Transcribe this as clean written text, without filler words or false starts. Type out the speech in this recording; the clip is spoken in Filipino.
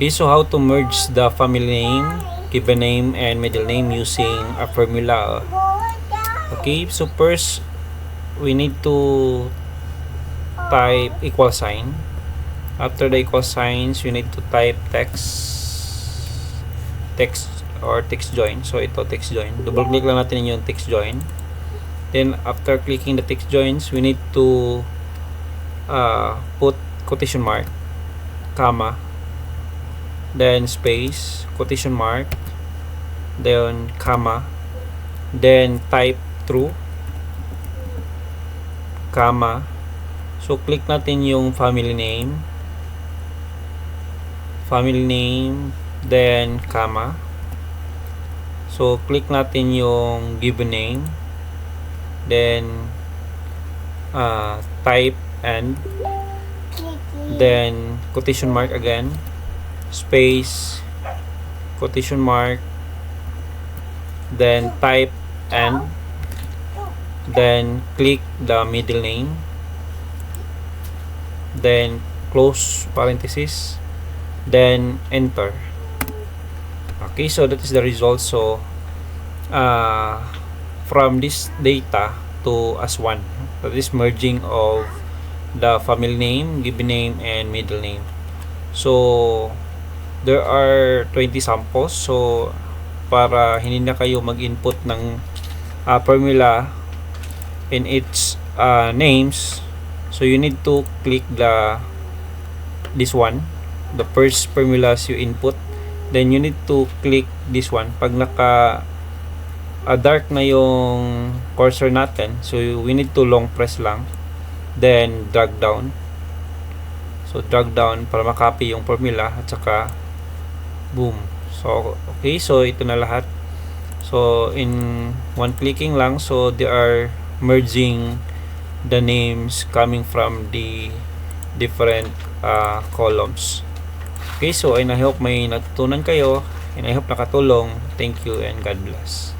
Okay, so how to merge the family name, given name, and middle name using a formula. Okay, so first we need to type equal sign. After the equal signs, you need to type text or text join. So ito text join. Double click lang natin yung text join. Then after clicking the text joins, we need to put quotation mark, comma, then space, quotation mark, then comma, then type true, comma. So click natin yung family name, then comma. So click natin yung given name, then type and, then quotation mark again, space, quotation mark, then type and, then click the middle name, then close parenthesis, then enter. Okay, so that is the result. So from this data to as one, that is merging of the family name, given name, and middle name. So there are 20 samples. So para hindi na kayo mag-input ng formula in its names, so you need to click this one, the first formulas you input, then you need to click this one. Pag naka dark na yung cursor natin, so we need to long press lang, then drag down. So drag down para makopy yung formula at saka boom. So okay, so ito na lahat. So in one clicking lang, so they are merging the names coming from the different columns. Okay, so I hope may natutunan kayo, and I hope nakatulong. Thank you and God bless.